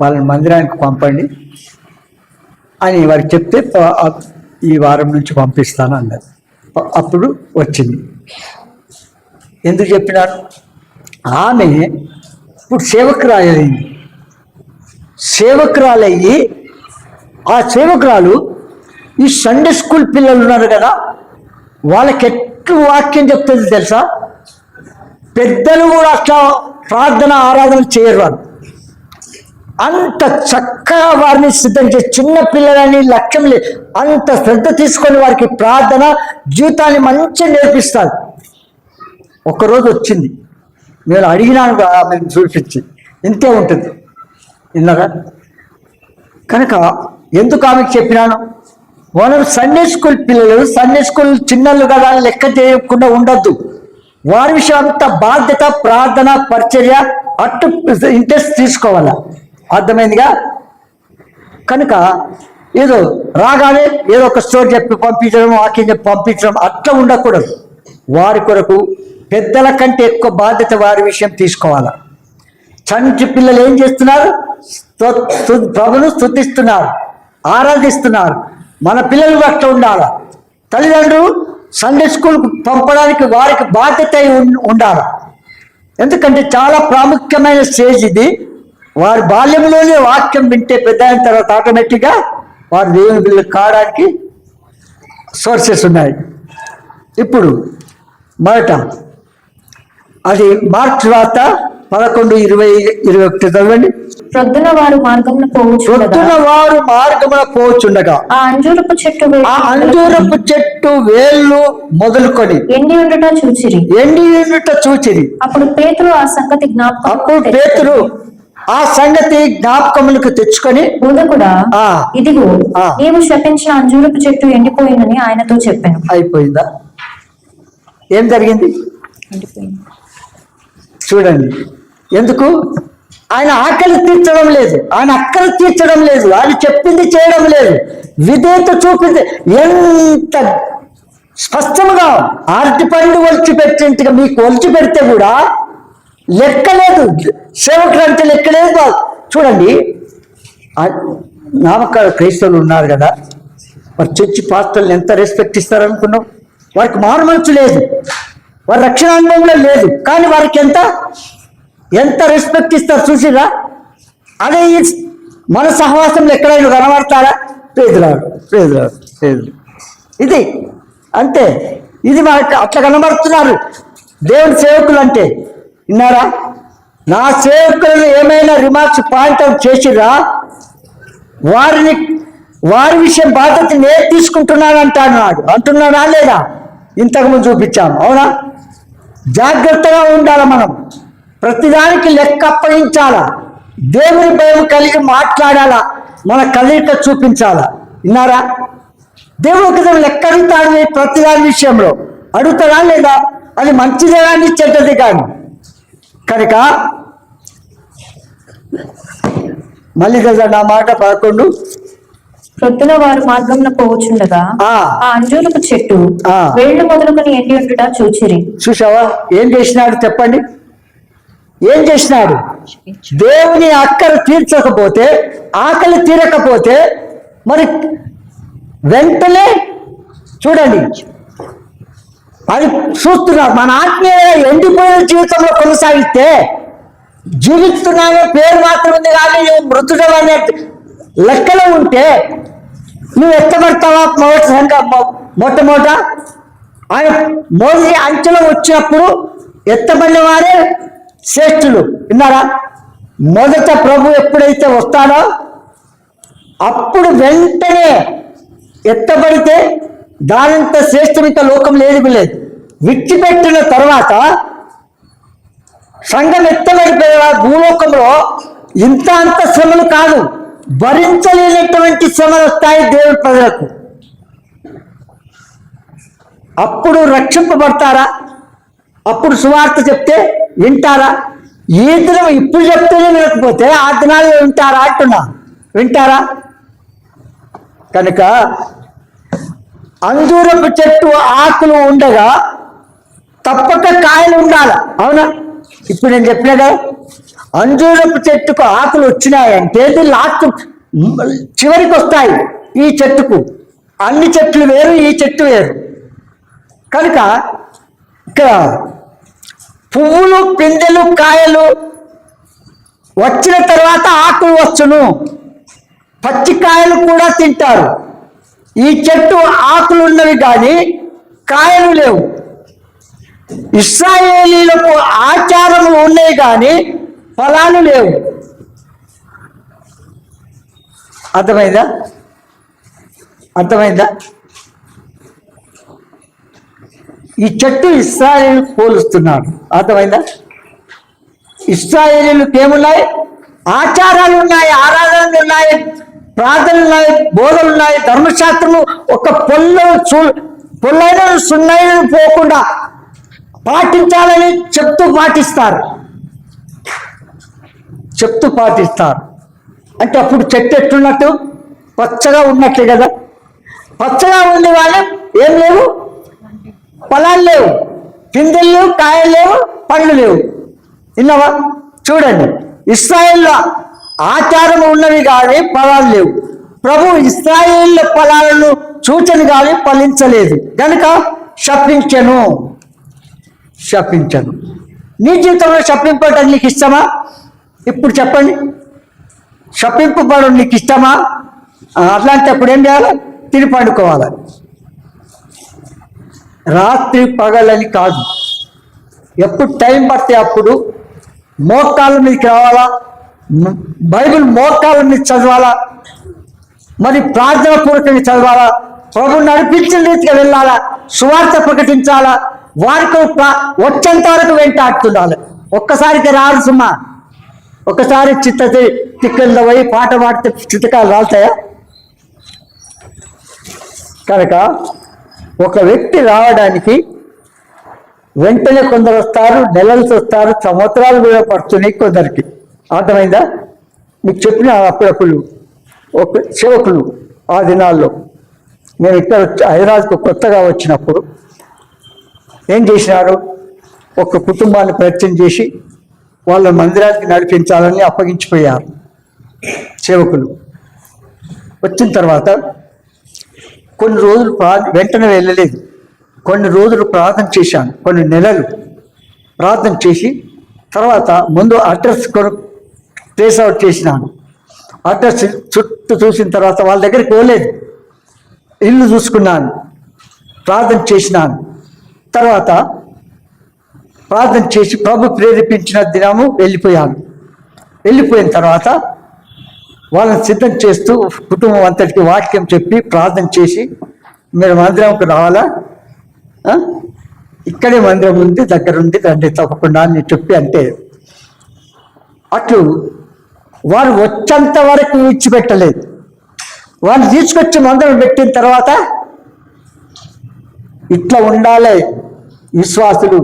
వాళ్ళని మందిరానికి పంపండి అని వారికి చెప్తే ఈ వారం నుంచి పంపిస్తాను అన్నది. అప్పుడు వచ్చింది. ఎందుకు చెప్పినాను? ఆమె ఇప్పుడు సేవకురాలయ్యి ఆ సేవకురాలు ఈ సండే స్కూల్ పిల్లలు ఉన్నారు కదా, వాళ్ళకి ఎట్లు వాక్యం చెప్తుంది తెలుసా? పెద్దలు కూడా అట్లా ప్రార్థన ఆరాధన చేయరు. వాళ్ళు అంత చక్కగా వారిని సిద్ధం చేసి, చిన్న పిల్లలని లక్ష్యం లేదు, అంత శ్రద్ధ తీసుకొని వారికి ప్రార్థన జీవితాన్ని మంచిగా నేర్పిస్తారు. ఒకరోజు వచ్చింది, నేను అడిగినాను ఆమెను చూపించి, ఇంతే ఉంటుంది విన్నారా? కనుక ఎందుకు ఆమెకు చెప్పినాను, మనం సండే స్కూల్ పిల్లలు, సండే స్కూల్ చిన్నలు కదా లెక్క చేయకుండా ఉండద్దు. వారి విషయం అంత బాధ్యత, ప్రార్థన, పరిచర్య అట్టు ఇంట్రెస్ట్ తీసుకోవాలా. అర్థమైందిగా? కనుక ఏదో రాగానే ఏదో ఒక స్టోరీ చెప్పి పంపించడం, వాక్యం చెప్పి పంపించడం అట్లా ఉండకూడదు. వారి కొరకు పెద్దల కంటే ఎక్కువ బాధ్యత వారి విషయం తీసుకోవాలా. చంటి పిల్లలు ఏం చేస్తున్నారు? ప్రభును స్తుతిస్తున్నారు, ఆరాధిస్తున్నారు. మన పిల్లలు అట్లా ఉండాలా. తల్లిదండ్రులు సండే స్కూల్కి పంపడానికి వారికి బాధ్యత ఉండాలి. ఎందుకంటే చాలా ప్రాముఖ్యమైన స్టేజ్ ఇది. వారి బాల్యంలోనే వాక్యం వింటే పెద్ద అయిన తర్వాత ఆటోమేటిక్గా వారు దేవుని బిడ్డలు కావడానికి సోర్సెస్ ఉన్నాయి. ఇప్పుడు మొదట అది మార్క్స్ వార్త 11:20-21 చదవండి. ప్రొద్దున వారు మార్గమున ప్రొద్దున వారు మార్గమున పోవచ్చుండగా ఆ అంజూరపు చెట్టు వేళ్ళు మొదలుకొని ఎండి ఉండుట చూచిరి. అప్పుడు పేతురు ఆ సంగతి జ్ఞాపకములకు తెచ్చుకొని, బోధకుడా, ఇదిగో నీవు శపించిన అంజూరపు చెట్టు ఎండిపోయిందని ఆయనతో చెప్పాను. అయిపోయిందా? ఏం జరిగింది చూడండి. ఎందుకు? ఆయన ఆకలి తీర్చడం లేదు, ఆయన అక్కలు తీర్చడం లేదు, ఆయన చెప్పింది చేయడం లేదు, విధేయత చూపింది. ఎంత స్పష్టంగా అరటిపండు ఒలిచి పెట్టినట్టుగా మీకు ఒలిచి పెడితే కూడా లెక్కలేదు. సేవకుడు అంటే లెక్కలేదు. చూడండి, నామకాల క్రైస్తవులు ఉన్నారు కదా, వారి చర్చి పాస్టర్లు ఎంత రెస్పెక్ట్ ఇస్తారనుకున్నాం. వారికి మారుమనసు లేదు, వారి రక్షణ అనుభవంలో లేదు, కానీ వారికి ఎంత రెస్పెక్ట్ ఇస్తారు చూసిరా. అదే మన సహవాసంలో ఎక్కడైనా కనబడతారా? పేదరాడు. ఇది అంతే. ఇది మనకు అట్లా కనబడుతున్నారు దేవుని సేవకులు అంటే. విన్నారా? నా సేవకులను ఏమైనా రిమార్క్స్ పాయింట్అవుట్ చేసిరా, వారి విషయం బాధ్యత నేను తీసుకుంటున్నాను అంటున్నాడా లేదా? ఇంతకుముందు చూపించాము, అవునా? జాగ్రత్తగా ఉండాలి. మనం ప్రతిదానికి లెక్క అప్పగించాలా, దేవుని భయం కలిగి మాట్లాడాలా, మన కదలిక చూపించాలా. విన్నారా? దేవుడికి లెక్క అడుగుతాడు ప్రతిదాని విషయంలో. అడుగుతాడా లేదా? అది మంచిదే కానీ చెడ్డది కానీ. కనుక మళ్ళీ కదా నా మాట 11. ప్రొద్దున వారు మార్గంలో పోవచ్చుండగా ఆ అంజూరపు చెట్టు వేళ్లు మొదలుకొని ఎండి ఉండుట చూచిరి. చూసావా ఏం చేసినాడు? చెప్పండి, ఏం చేసినాడు? దేవుని అక్కలు తీర్చకపోతే, ఆకలి తీరకపోతే మరి వెంటనే చూడండి అది చూస్తున్నారు. మన ఆత్మీయ ఎండిపోయిన జీవితంలో కొనసాగితే జీవిస్తున్నానే పేరు మాత్రం ఉంది కానీ మృతుడు అనే లెక్కలో ఉంటే నువ్వు ఎత్తబడతావా? మొట్టమొదట ఆయన మొదటి అంచెలో వచ్చినప్పుడు ఎత్తబడిన వారే శ్రేష్ఠులు. విన్నారా? మొదట ప్రభు ఎప్పుడైతే వస్తాడో అప్పుడు వెంటనే ఎత్తబడితే దానంత శ్రేష్టమిత లోకం లేదు. విడిచిపెట్టిన తర్వాత సంఘం ఎత్తబడిపోయిన భూలోకంలో ఇంత అంత శ్రమలు కాదు, భరించలేనటువంటి శ్రమలు వస్తాయి దేవుడి ప్రజలకు. అప్పుడు రక్షింపబడతారా? అప్పుడు సువార్త చెప్తే వింటారా? ఈ దినం ఇప్పుడు చెప్తేనే వినకపోతే ఆ దినాలు వింటారా అంటున్నా? వింటారా? కనుక అంజూరపు చెట్టు ఆకులు ఉండగా తప్పక కాయలు ఉండాలి, అవునా? ఇప్పుడు నేను చెప్పినా కదా, అంజూరపు చెట్టుకు ఆకులు వచ్చినాయంటే లాస్ట్ చివరికి వస్తాయి. ఈ చెట్టుకు అన్ని చెట్లు వేరు, ఈ చెట్టు వేరు. కనుక ఇక్కడ పువ్వులు, పిందెలు, కాయలు వచ్చిన తర్వాత ఆకులు వచ్చును. పచ్చి కాయలు కూడా తింటారు. ఈ చెట్టు ఆకులు ఉన్నవి కానీ కాయలు లేవు. ఇశ్రాయేలీలకు ఆచారములు ఉన్నాయి కానీ ఫలాలు లేవు. అర్థమైందా? ఈ చెట్టు ఇశ్రాయేలు పోలుస్తున్నాడు. అర్థమైందా? ఇశ్రాయేలీలకు ఏమున్నాయి? ఆచారాలు ఉన్నాయి, ఆరాధనలు ఉన్నాయి, ప్రార్థనలు ఉన్నాయి, బోధనలు ఉన్నాయి, ధర్మశాస్త్రము. ఒక పొల్లైన సున్నైన పోకుండా పాటించాలని చెప్తూ పాటిస్తారు. అంటే అప్పుడు చెట్టు ఎట్లున్నట్టు? పచ్చగా ఉన్నట్లే కదా. పచ్చగా ఉండే వాళ్ళు ఏం లేవు, ఫలాలు లేవు, పిందెలు లేవు, కాయలు లేవు, పండ్లు లేవు. విన్నావా? చూడండి, ఇశ్రాయేల్లో ఆచారం ఉన్నవి కానీ ఫలాలు లేవు. ప్రభు ఇశ్రాయేళ్ల ఫలాలను చూచను కానీ ఫలించలేదు కనుక శపించను. నీ జీవితంలో శపింపడం నీకు ఇష్టమా? ఇప్పుడు చెప్పండి, శపింపబడం నీకు ఇష్టమా? అట్లాంటప్పుడు ఏం చేయాలి? తిని పండుకోవాలి. రాత్రి పగలని కాదు, ఎప్పుడు టైం పడితే అప్పుడు మోకాళ్ళ మీదకి రావాలా, బైబిల్ మోకాళ్ళ మీద చదవాలా, మరి ప్రార్థన పూర్వకంగా చదవాలా, ప్రభు నడిపించిన రీతిగా వెళ్ళాలా, సువార్త ప్రకటించాలా, వారికి వచ్చేంత వరకు వెంటాడుతుండాలి. ఒక్కసారికి రాదు సుమా. ఒకసారి తిక్కల్లో పోయి పాట పాడితే చిత్తకాలు రాలుతాయా? కనుక ఒక వ్యక్తి రావడానికి వెంటనే కొందరు వస్తారు, నెలలు వస్తారు, సంవత్సరాలు కూడా పడుతున్నాయి కొందరికి. అర్థమైందా? మీకు చెప్పిన అప్పుడప్పుడు ఒక సేవకులు ఆ దినాల్లో నేను ఇక్కడ హైదరాబాద్కు కొత్తగా వచ్చినప్పుడు ఏం చేసినారు, ఒక కుటుంబాన్ని పరిచయం చేసి వాళ్ళ మందిరానికి నడిపించాలని అప్పగించిపోయారు సేవకులు. వచ్చిన తర్వాత కొన్ని రోజులు వెంటనే వెళ్ళలేదు, కొన్ని రోజులు ప్రార్థన చేశాను, కొన్ని నెలలు ప్రార్థన చేసి తర్వాత ముందు అడ్రస్ ట్రేస్ అవుట్ చేసినాను. అడ్రస్ చుట్టూ చూసిన తర్వాత వాళ్ళ దగ్గరికి పోలేదు, ఇల్లు చూసుకున్నాను, ప్రార్థన చేసినాను. తర్వాత ప్రార్థన చేసి ప్రభు ప్రేరేపించిన దినము వెళ్ళిపోయాను. వెళ్ళిపోయిన తర్వాత వాళ్ళని సిద్ధం చేస్తూ కుటుంబం అంతటికి వాక్యం చెప్పి ప్రార్థన చేసి మీరు మందిరంకి రావాలా, ఇక్కడే మందిరం ఉంది, దగ్గర ఉంది, రండి తప్పకుండా అని చెప్పి అంటే అట్లు వారు వచ్చేంత వరకు విడిచిపెట్టలేదు. వాళ్ళు తీసుకొచ్చి మందిరం పెట్టిన తర్వాత ఇట్లా ఉండాలి విశ్వాసులు.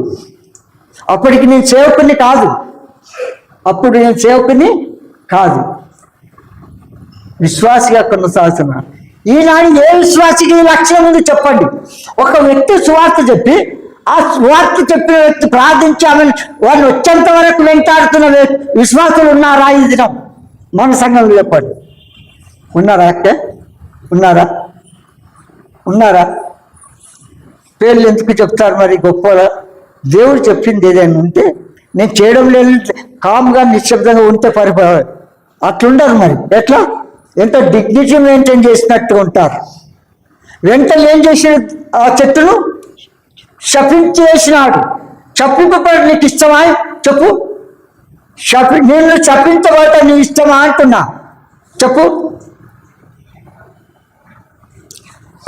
అప్పటికి నేను సేవకుని కాదు, విశ్వాసిగా కొనసాగుతున్నా. ఈనాడు ఏ విశ్వాసికి ఈ లక్షణం ఉంది చెప్పండి? ఒక వ్యక్తి సువార్త చెప్పి ఆ సువార్త చెప్పిన వ్యక్తి ప్రార్థించి ఆమెను వాళ్ళు వచ్చేంత వరకు వెంటాడుతున్న విశ్వాసులు ఉన్నారా ఈ దినం మన సంఘంలో? చెప్పండి, ఉన్నారా? ఉన్నారా? పేర్లు ఎందుకు చెప్తారు మరి? గొప్ప దేవుడు చెప్పింది ఏదైనా ఉంటే నేను చేయడం లేదు, కామ్గా నిశ్శబ్దంగా ఉంటే అట్లుండరు. మరి ఎట్లా? ఎంత డిగ్నిటీ మెయింటైన్ చేసినట్టు ఉంటారు. వెంటనే ఏం చేసిన ఆ చెట్టును శపించేసినాడు. శపింపబడి నీకు ఇష్టమా చెప్పు? నేను శపించబడ్డ నీ ఇష్టమా అంటున్నా చెప్పు.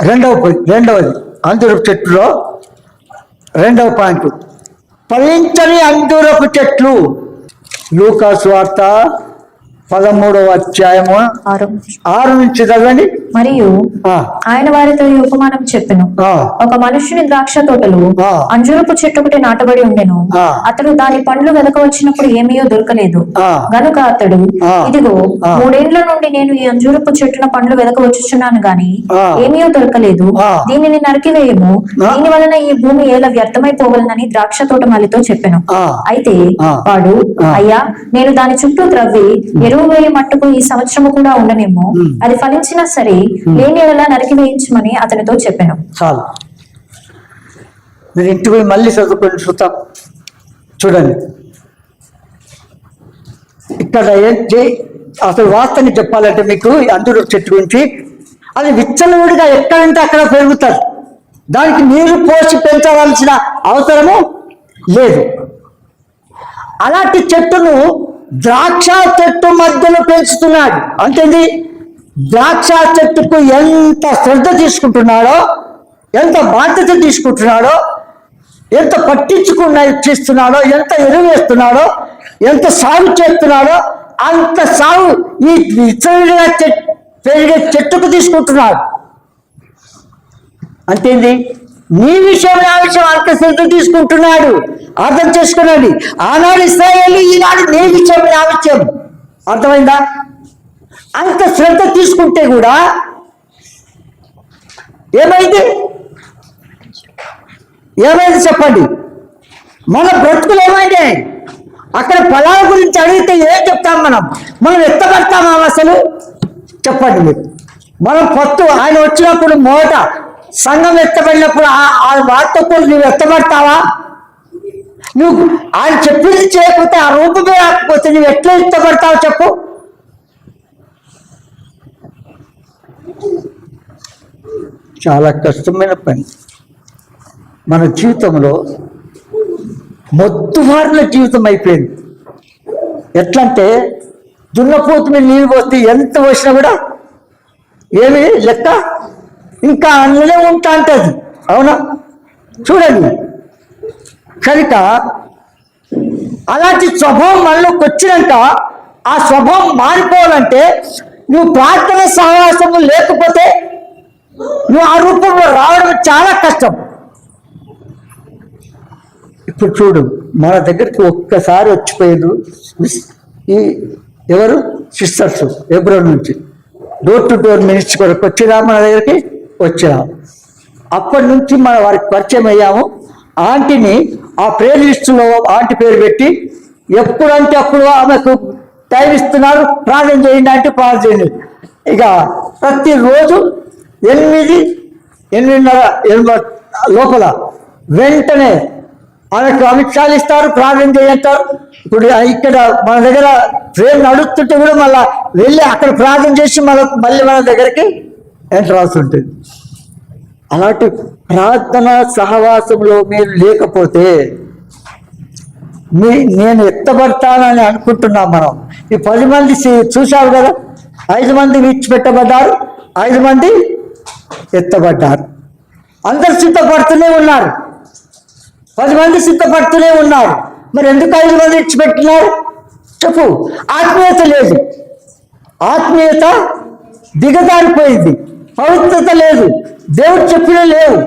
రెండవది అంజూరపు చెట్టులో రెండవ పాయింట్, ఫలించని అంజూరపు చెట్లు. లూకా సువార్త 13వ అధ్యాయము 6 నుంచి చదవండి. మరియు ఆయన వారితో ఈ ఉపమానం చెప్పెను. ఒక మనుష్యుని ద్రాక్ష తోటలు అంజూరపు చెట్టు ఒకటి నాటబడి ఉండెను. అతడు దాని పండ్లు వెదక వచ్చినప్పుడు ఏమీయో దొరకలేదు. గనుక అతడు, ఇదిగో 3 ఏండ్ల నుండి నేను ఈ అంజూరపు చెట్టున పండ్లు వెదక వచ్చుచున్నాను గాని ఏమీయో దొరకలేదు. దీనిని నరికివేయము, దీని వలన ఈ భూమి ఎలా వ్యర్థమైపోగలనని ద్రాక్ష తోట మాలితో చెప్పెను. అయితే వాడు, అయ్యా, నేను దాని చుట్టూ త్రవ్వి ఎరువు వేయ మట్టుకు ఈ సంవత్సరము కూడా ఉండనేమో, అది ఫలించినా సరే లేని ఎలా నరికి వేయించమని అతనితో చెప్పాను. చాలు, మీరు ఇంటికి పోయి మళ్ళీ చదువుకొని చూడండి. ఇక్కడ అసలు వాస్తవాన్ని చెప్పాలంటే మీకు అంజూరపు చెట్టు గురించి, అది విచ్చలవిడిగా ఎక్కడంటే అక్కడ పెరుగుతుంది. దానికి నీరు పోసి పెంచవలసిన అవసరము లేదు. అలాంటి చెట్టును ద్రాక్ష చెట్టు మధ్యలో పెంచుతున్నాడు. అంతేంది, ద్రాక్ష చెట్టుకు ఎంత శ్రద్ధ తీసుకుంటున్నాడో, ఎంత బాధ్యత తీసుకుంటున్నాడో, ఎంత పట్టించుకున్నాడో, ఎంత ఎరువు వేస్తున్నాడో, ఎంత సాగు చేస్తున్నాడో అంత సాగు ఈ విచ్చలవిడిగా పెరిగే చెట్టుకు తీసుకుంటున్నాడు. అంతేంది, నీ విషయం నా విషయం అంత శ్రద్ధ తీసుకుంటున్నాడు. అర్థం చేసుకున్నాడు. ఆనాడు ఇశ్రాయేలు, ఈనాడు నీ విషయం నా విషయం. అర్థమైందా? అంత శ్రద్ధ తీసుకుంటే కూడా ఏమైంది చెప్పండి? మన బ్రతుకులు ఏమైంది? అక్కడ ఫలాల గురించి అడిగితే ఏం చెప్తాం? మనం ఎత్తపడతామా అసలు? చెప్పండి మీరు. మనం పొత్తు ఆయన వచ్చినప్పుడు మొదట సంఘం ఎత్తబడినప్పుడు ఆ వార్తకు నువ్వు ఎత్తబడతావా? నువ్వు ఆయన చెప్పింది చేయకపోతే, ఆ రూపమే రాకపోతే నువ్వు ఎట్లా ఎత్తబడతావు చెప్పు? చాలా కష్టమైన పని. మన జీవితంలో మొత్తుమారిన జీవితం అయిపోయింది. ఎట్లంటే దున్నపోతు మీద నీళ్ళు పోస్తే ఎంత పోసినా కూడా ఏమి లెక్క, ఇంకా అందులోనే ఉంటా అంటది. అవునా? చూడండి, కనుక అలాంటి స్వభావం మనలోకి వచ్చినాక ఆ స్వభావం మారిపోవాలంటే నువ్వు ప్రార్థన సహవాసము లేకపోతే నువ్వు ఆ రూపంలో రావడం చాలా కష్టం. ఇప్పుడు చూడు, మన దగ్గరికి ఒక్కసారి వచ్చిపోయారు ఈ ఎవరు సిస్టర్స్ ఏప్రిల్ నుంచి డోర్ టు డోర్ మినిస్ట్రీ కొరకు వచ్చినా మన దగ్గరికి వచ్చినా. అప్పటి నుంచి మన వారికి పరిచయం అయ్యాము. ఆంటీని ఆ ప్రేయర్ లిస్టులో ఆంటీ పేరు పెట్టి ఎప్పుడంటే అప్పుడు ఆమెకు టైం ఇస్తున్నారు, ప్రార్థన చేయండి అంటే ప్రార్థన చేయండి. ఇక ప్రతిరోజు 8:30 లోపల వెంటనే ఆమెకు అంశాలు ఇస్తారు, ప్రార్థన చేయంటారు. ఇప్పుడు ఇక్కడ మన దగ్గర ట్రైన్ నడుస్తుంటే కూడా మళ్ళీ వెళ్ళి అక్కడ ప్రార్థన చేసి మళ్ళీ మన దగ్గరికి ఎంటర్ అవుతుంటుంది. అలాంటి ప్రార్థన సహవాసంలో మీరు లేకపోతే నేను ఎత్తబడతానని అనుకుంటున్నాం. మనం ఈ 10 మంది చూశారు కదా, 5 మంది విడిచిపెట్టబడ్డారు, 5 మంది ఎత్తబడ్డారు. అందరు సిద్ధపడుతూనే ఉన్నారు, 10 మంది సిద్ధపడుతూనే ఉన్నారు. మరి ఎందుకు 5 మంది విడిచిపెట్టినారు చెప్పు? ఆత్మీయత లేదు, ఆత్మీయత దిగజారిపోయింది, పవిత్రత లేదు, దేవుడు చెప్పిన లేవు,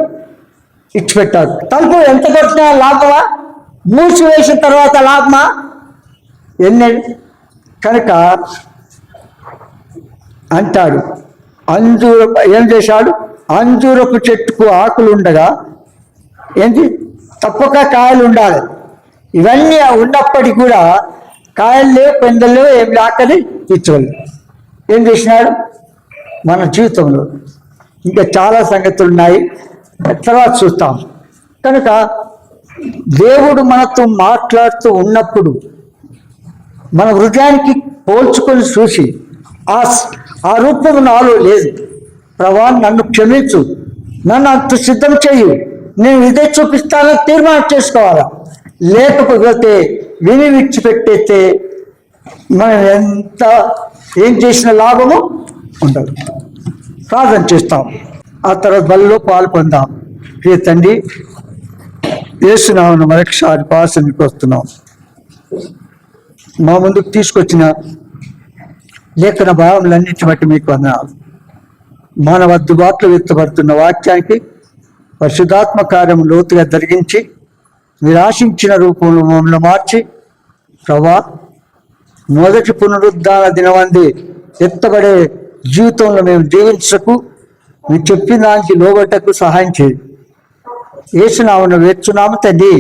ఇచ్చిపెట్టారు. తలుపు ఎంత కొట్టినా లాభమా? మూసివేసిన తర్వాత లాభమా? కనుక అంటాడు, ఏం చేశాడు? అంజూరపు చెట్టుకు ఆకులు ఉండగా ఏంటి తప్పక కాయలు ఉండాలి. ఇవన్నీ ఉన్నప్పటికీ కూడా కాయలు లేవు, పెందలు లేవు, ఏం లేకని ఇచ్చుకోలేదు. ఏం చేసినాడు? మన జీవితంలో ఇంకా చాలా సంగతులు ఉన్నాయి, తర్వాత చూస్తాం. కనుక దేవుడు మనతో మాట్లాడుతూ ఉన్నప్పుడు మన హృదయానికి పోల్చుకొని చూసి ఆ రూపం నాలో లేదు, ప్రభా నన్ను క్షమించు, నన్ను అంత సిద్ధం చెయ్యి, నేను ఇదే చూపిస్తానని తీర్మానం చేసుకోవాలా. లేకపోతే విని విడిచిపెట్టేస్తే మనం ఏం చేసిన లాభము ఉండదు. ప్రార్థన చేస్తాం, ఆ తర్వాత బలిలో పాలు పొందాం. ప్రియ తండ్రి, యేసునామమున మరొకసారి పాసనికి వస్తున్నాం. మా ముందుకు తీసుకొచ్చిన లేఖన భావములన్నిటి బట్టి మీకు వందనాలు. మానవ దుబాట్లు వ్యక్తపడుతున్న వాక్యానికి పరిశుద్ధాత్మ కార్యము లోతుగా జరిగించి మీరు ఆశించిన రూపంలో మమ్మల్ని మార్చి, ప్రభా మొదటి పునరుద్ధాన దినమంది ఎత్తబడే జీవితంలో మేము జీవించకు, మీరు చెప్పిన దానికి లోబట్టకు సహాయం చేయండి. యేసునామమున వేడుచున్నాము తండ్రి.